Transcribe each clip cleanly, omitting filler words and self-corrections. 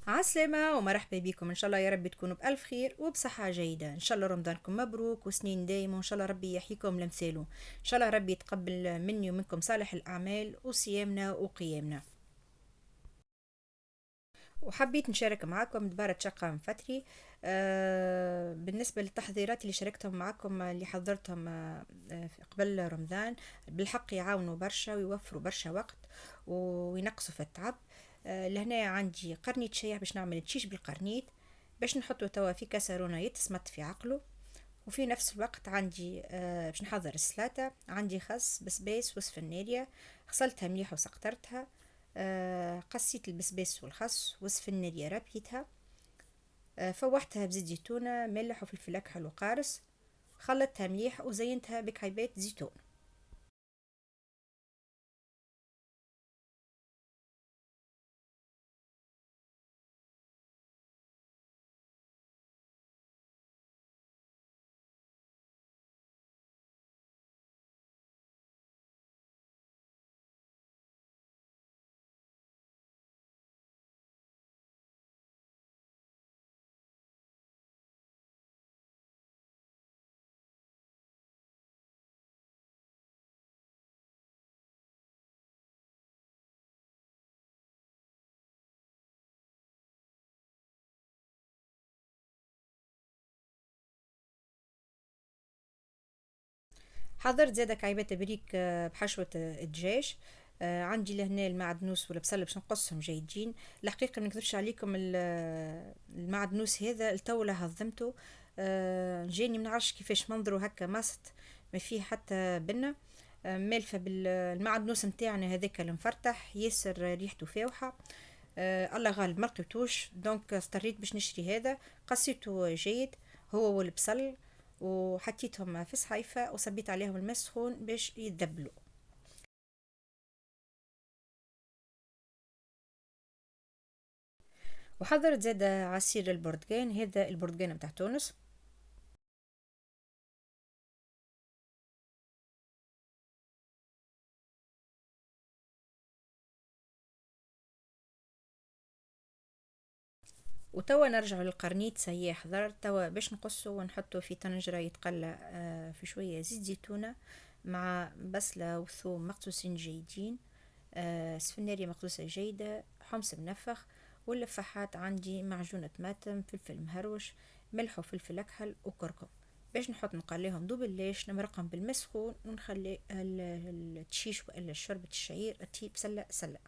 عسلامة ومرحبا بكم، إن شاء الله يا رب تكونوا بألف خير وبصحة جيدة. إن شاء الله رمضانكم مبروك وسنين دايما، وإن شاء الله ربي يحييكم لمثاله. إن شاء الله ربي يتقبل مني ومنكم صالح الأعمال وصيامنا وقيامنا. وحبيت نشارك معاكم دبارة شقة من فتري. بالنسبة للتحضيرات اللي شاركتهم معاكم، اللي حضرتهم قبل رمضان، بالحق يعاونوا برشا ويوفروا برشا وقت وينقصوا في التعب. لهنا عندي قرنيت شايح باش نعمل تشيش بالقرنيت، باش نحطه توا في كاسرونة يتسمط في عقله. وفي نفس الوقت عندي باش نحضر السلطة. عندي خس بسباس وسفناريا، غسلتها مليح وسقطرتها. قصيت البسباس والخس وسفناريا ربيتها. فوحتها بزيت زيتونة ملح وفلفل أكحل وقارص. خلطتها مليح وزينتها بكعيبات زيتون. حضرت زادة كعيبات بريك بحشوة الدجاج. عندي لهنا المعدنوس والبصل باش نقصهم جيدين. الحقيقة ما نكذبش عليكم، المعدنوس هذا التو هضمته. جاني منعرفش كيفاش منظره هكا مست، ما فيه حتى بنة. مالفة بالمعدنوس نتاعنا هذاك المفرطح ياسر ريحته فاوحة. الله غالب ما لقيتوش، دونك اضطريت باش نشري هذا. قصيته جيد هو والبصل، وحطيتهم في صحيفة وصبيت عليهم الماء السخون باش يتدبلوا. وحضرت زاد عصير البرتقال، هذا البرتقال متاع تونس. وتوا نرجع للقرنيط سياح حضر توا باش نقصه ونحطه في طنجرة يتقلى في شوية زيت زيتونة مع بصلة وثوم مقصوصين جيدين. سفنارية مقصوصة جيدة، حمص منفخ. واللفاحات عندي معجونة طماطم، فلفل مهروش، ملح وفلفل أكحل وكركم. باش نحط نقليهم دوبلاش، نمرقهم بالماء السخون ونخلي التشيش والا شوربة الشعير تطيب سلة سلة.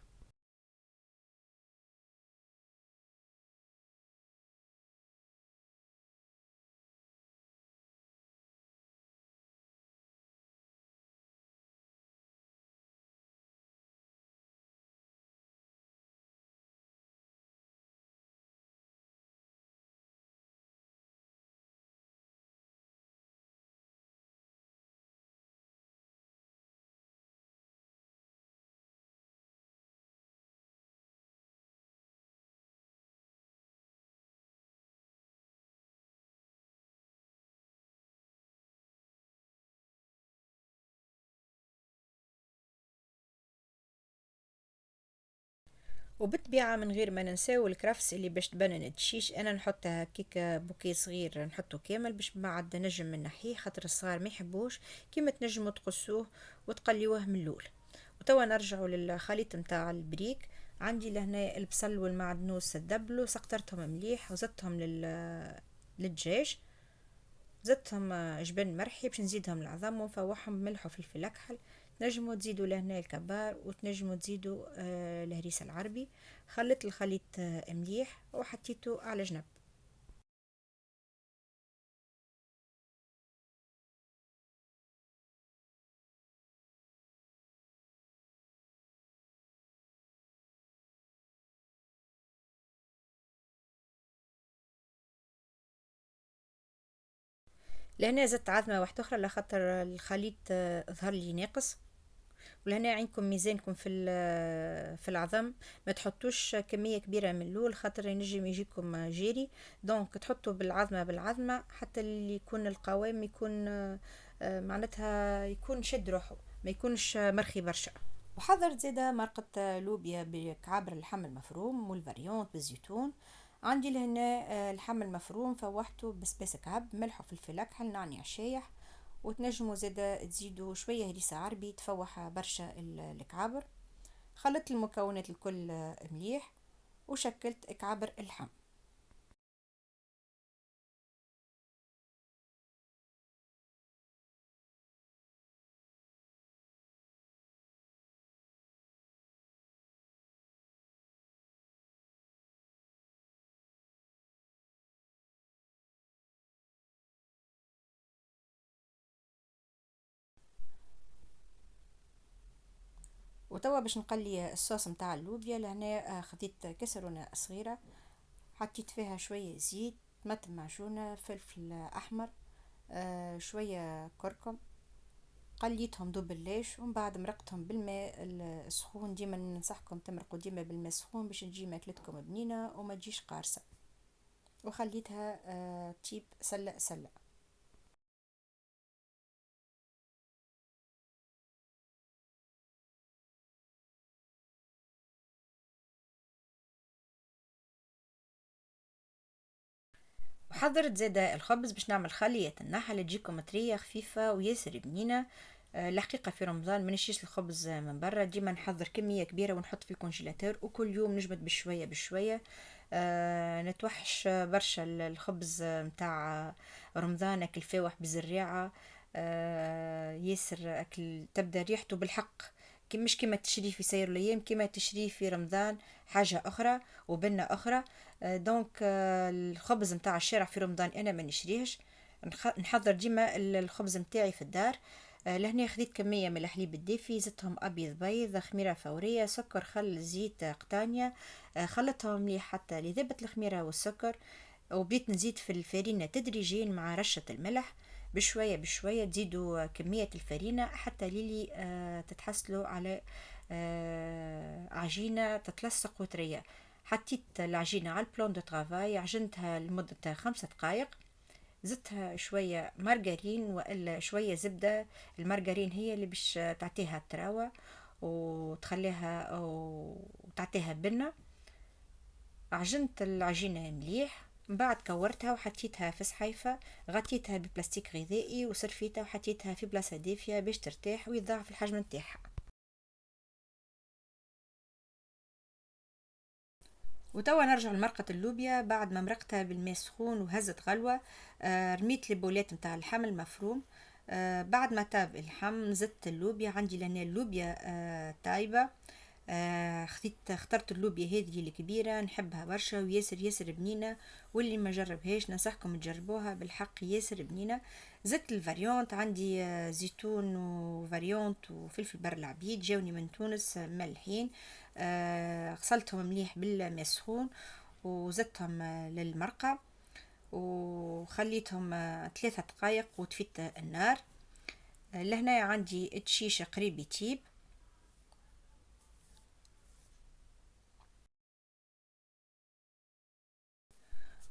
وبالطبيعة من غير ما ننساو الكرفس اللي باش تبنن الدشيش، انا نحطها كيكا بوكي صغير نحطه كامل باش ما عاد نجم من نحيه خاطر الصغار ما يحبوش. كيما تنجموا تقصوه وتقليوه من الاول. وتوا نرجعوا للخليط متاع البريك. عندي لهنا البصل والمعدنوس الدبلو سقطرتهم مليح وزدتهم للدجاج. زدتهم جبن مرحي باش نزيدهم العظم ونفوحهم ملح وفلفل اكحل. تنجموا تزيدوا لهنا الكبار وتنجموا تزيدوا الهريسة العربي. خلطت الخليط مليح وحطيته على جنب. لهنا زدت عظمة واحدة أخرى لخاطر الخليط ظهر لي ناقص. ولهنا عندكم ميزانكم في العظم، ما تحطوش كمية كبيرة من الأول خاطر ينجم يجيكم جيري. دونك تحطوا بالعظمة بالعظمة حتى اللي يكون القوام يكون معناتها يكون شد روحه، ما يكونش مرخي برشا. وحضرت زيادة مرقة لوبيا بكعابر اللحم المفروم والفاريونت بالزيتون. عندي لهنا اللحم المفروم فوحته بسباس كعب، ملح وفلفل أكحل، نعناع شايح. وتنجموا زيادة تزيدوا شوية هريسة عربي تفوح برشا الكعابر. خلطت المكونات الكل مليح وشكلت كعابر اللحم. وتوا باش نقلي الصوص متاع اللوبيا. لهنا خديت كسرونة صغيرة، حطيت فيها شوية زيت، طماطم معجونة، فلفل أحمر، شوية كركم. قليتهم دوب الليش ومن بعد مرقتهم بالماء السخون. ديما ننصحكم تمرقوا ديما بالماء السخون باش تجي ماكلتكم بنينة وما تجيش قارصة. وخليتها تيب سلة سلة. وحضرت زادة الخبز باش نعمل خلية النحل تجيكم طرية خفيفة وياسر بنينة. الحقيقة في رمضان ما نشيش الخبز من برا، ديما نحضر كمية كبيرة ونحط في الكونجيلاتور وكل يوم نجبد بشوية بشوية. نتوحش برشا الخبز متاع رمضان، أكل فاوح بزريعة. ياسر أكل تبدأ ريحته بالحق مش كما تشري في سير الأيام، كما تشري في رمضان حاجة أخرى وبنة أخرى. دونك الخبز متاع الشارع في رمضان أنا ما نشريهش، نحضر ديما الخبز متاعي في الدار. لهنا خديت كمية من الحليب الدافي، زدتهم أبيض بيض، خميرة فورية، سكر، خل، زيت، قطانية. خلطهم مليح حتى لذبت الخميرة والسكر. وبديت نزيد في الفرينة تدريجيا مع رشة الملح. بشوية بشوية تزيدوا كمية الفرينة حتى للي تتحصلوا على عجينة تتلصق وطرية. حطيت العجينة على البلون دو ترافاي، عجنتها لمدة 5 دقائق. زدتها شوية مارجرين وإلا شوية زبدة. المارجرين هي اللي باش تعطيها التراوة وتخليها وتعطيها بنة. عجنت العجينة مليح، من بعد كورتها وحطيتها في صحيفة، غطيتها ببلاستيك غذائي وصرفيتها وحطيتها في بلاصة دافية باش ترتاح ويضاعف الحجم نتاعها. وتوا نرجع لمرقة اللوبيا. بعد ما مرقتها بالماء سخون وهزت غلوة، رميت لي بولات متاع اللحم المفروم. بعد ما طاب اللحم زدت اللوبيا. عندي لهنا اللوبيا طايبة. اخترت اللوبيا هذه الكبيرة، نحبها برشا وياسر ياسر بنينة. واللي ما جربهاش ننصحكم تجربوها بالحق ياسر بنينة. زدت الفاريونت. عندي زيتون وفاريونت وفلفل بر العبيد جاوني من تونس ملحين. غسلتهم مليح بالماء السخون وزدتهم للمرقة وخليتهم 3 دقايق وطفيت النار. لهنا عندي تشيشة قريب يطيب.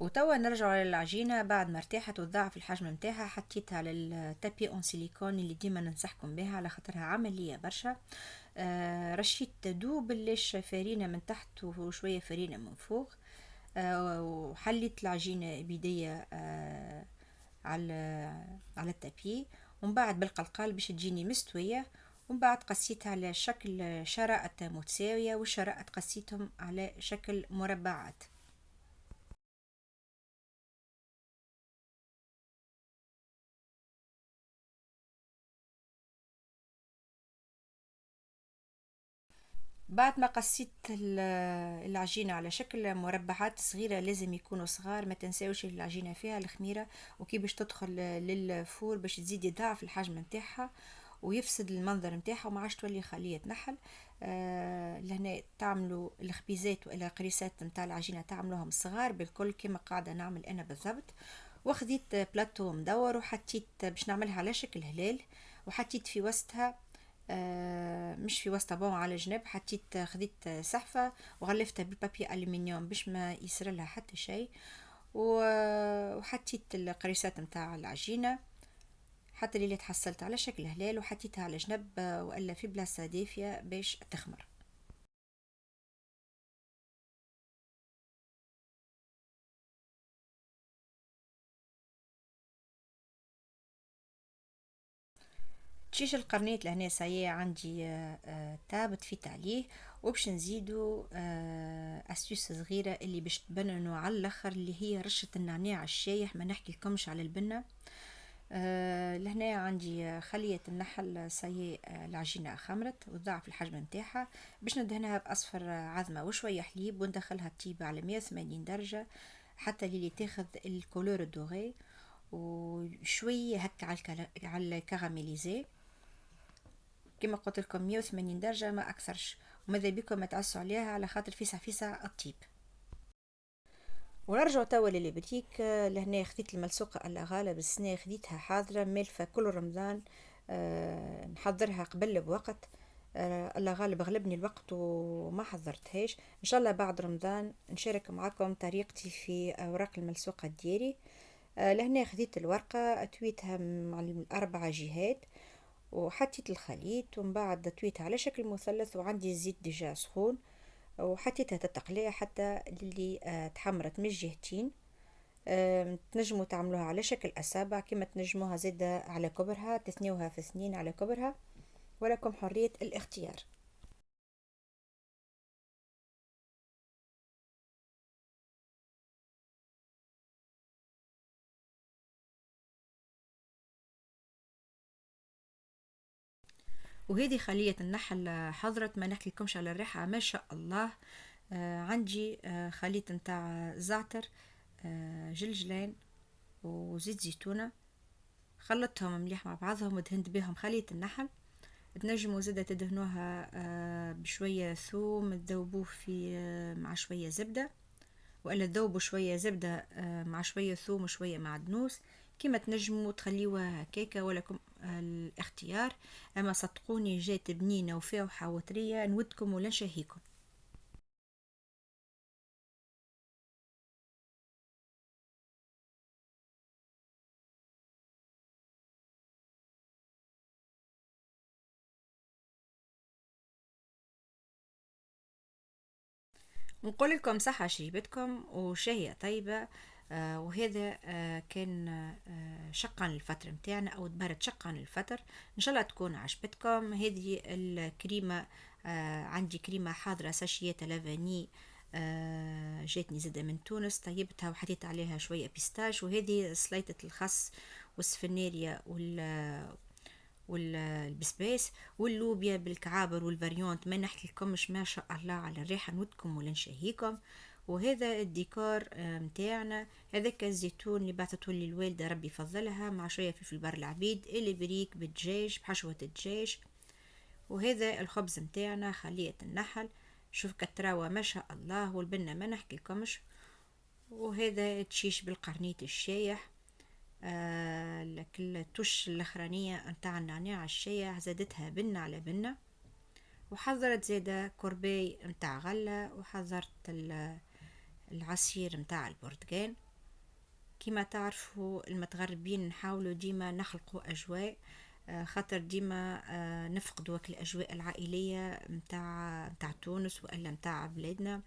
وتوا نرجع للعجينة. بعد ما ارتاحت وتضاعف الحجم متاعها حطيتها على التابي اون سيليكون اللي ديما ننصحكم بها على خاطرها عملية برشا. رشيت دوب الليش فرينة من تحت وشوية فرينة من فوق. وحليت العجينة بيدية على التابي، ومن بعد بالقلقال باش تجيني مستوية. ومن بعد قسيتها على شكل شرائط متساوية، والشرائط قسيتهم على شكل مربعات. بعد ما قسيت العجينة على شكل مربعات صغيرة، لازم يكونوا صغار، ما تنساوش العجينة فيها الخميرة وكي باش تدخل للفور باش تزيد يضاعف الحجم نتاعها ويفسد المنظر نتاعها وما عادش تولي خلية نحل. لهنا تعملوا الخبيزات والى قريسات نتاع العجينة تعملوهم صغار بالكل كما قاعدة نعمل انا بالضبط. وخذيت بلاتو مدور وحطيت باش نعملها على شكل هلال، وحطيت في وسطها مش في وسط بون على جنب، حطيت خديت سحفة وغلفتها بالبابي ألومنيوم باش ما يصير لها حتى شيء. وحطيت القريصات متاع العجينة، حتى اللي تحصلت على شكل هلال وحطيتها على جنب والا في بلاصه دافيه باش تخمر. تشيش القرنيط لهنا سايي عندي تابت فيت عليه، وباش نزيدو اسيوس صغيرة اللي باش تبننو على الاخر، اللي هي رشة النعناع الشايح، ما نحكي لكمش على البنة. لهنا عندي خلية النحل سايي، العجينة خمرت وضاعف الحجم نتاعها. باش ندهنها باصفر عظمة وشوية حليب وندخلها تطيب على 180 درجة حتى اللي تاخذ الكولور الدوغي، وشوية هكا على الكراميليزي. كما قلت لكم 180 درجة ما أكثرش، وماذا بكم ما تعسوا عليها على خاطر فيسع فيسع الطيب. ونرجع توا للبريك. لهنا خديت الملسوقة ألا غالب السنة، خديتها حاضرة ملفة كل رمضان. نحضرها قبل بوقت. ألا غالب غلبني الوقت وما حضرتهاش. إن شاء الله بعد رمضان نشارك معكم طريقتي في أوراق الملسوقة ديالي. لهنا خديت الورقة أتويتها مع الأربع جهات، وحطيت الخليط ومن بعد طويتها على شكل مثلث، وعندي الزيت ديجا سخون وحطيتها تتقلية حتى اللي تحمرت من الجهتين. تنجموا تعملوها على شكل أسابع، كما تنجموها زادة على كبرها، تثنيوها في اثنين على كبرها، ولكم حرية الاختيار. وهذه خلية النحل حضرت، ما نحكي لكمش على الريحة ما شاء الله. عندي خليط نتاع زعتر، جلجلين وزيت زيتونة، خلطتهم مليح مع بعضهم ودهنت بهم خلية النحل. تنجموا زادة تدهنوها بشوية ثوم تذوبوه في مع شوية زبدة، وإلا تذوبوا شوية زبدة مع شوية ثوم وشوية معدنوس. كما تنجموا تخليوها هكاكا ولكم الاختيار. أما صدقوني جات بنينة وفاوحة وطرية، نودكم ولا نشهيكم. نقول لكم صحة شيبتكم وشهية طيبة. وهذا كان شقا للفطر متاعنا او دبرت شقا للفطر. ان شاء الله تكون عجبتكم هذه الكريمة. عندي كريمة حاضرة ساشيات لافاني، جاتني زادة من تونس، طيبتها وحطيت عليها شوية بيستاش. وهذه سليطة الخس والسفناريا والبسباس واللوبيا بالكعابر والفاريونت، ما نحكي لكمش ما شاء الله على الريحة، نودكم ولا نشهيكم. وهذا الديكور متاعنا. هذاك الزيتون اللي بعثته لي الوالدة ربي يفضلها، مع شوية فلفل بر العبيد اللي بريك بالدجاج بحشوة الدجاج. وهذا الخبز متاعنا خلية النحل، شوف كتراوة ما شاء الله، والبنة ما نحكي لكمش. وهذا تشيش بالقرنيط الشايح. التوش الاخرانية نتاع النعناع الشايح زادتها بنة على بنة. وحضرت زادة كورباي متاع غلة، وحضرت العصير متاع البرتقال. كما تعرفوا المتغربين نحاولوا ديما نخلقوا أجواء، خاطر ديما نفقدوا الأجواء العائلية متاع تونس وإلا متاع بلادنا.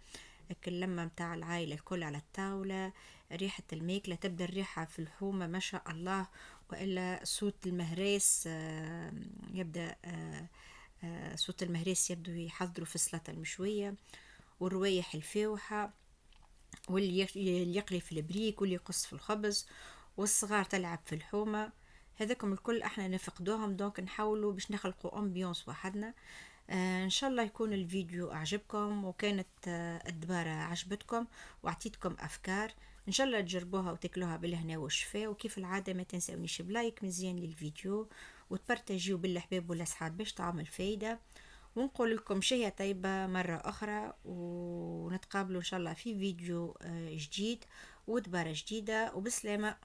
لكن لما متاع العائلة الكل على الطاولة، ريحة الماكلة تبدأ الريحة في الحومة ما شاء الله، وإلا صوت المهراس يبدأ صوت المهراس يبدو يحضروا في السلطة المشوية، والروايح الفاوحة، واللي يقلي في البريك واللي يقص في الخبز، والصغار تلعب في الحومة. هذاكم الكل احنا نفقدوهم، دونك نحاولوا باش نخلقوا امبيونس وحدنا. ان شاء الله يكون الفيديو اعجبكم، وكانت الدبارة عجبتكم واعطيتكم افكار. ان شاء الله تجربوها وتاكلوها بالهنا والشفاء. وكيف العادة ما تنسونيش بلايك مزيان للفيديو، وتبرتاجيو بالاحباب والاصحاب باش تعمل فايدة. ونقول لكم شهية طيبة مرة أخرى، ونتقابلوا إن شاء الله في فيديو جديد ودبارة جديدة، وبسلامة.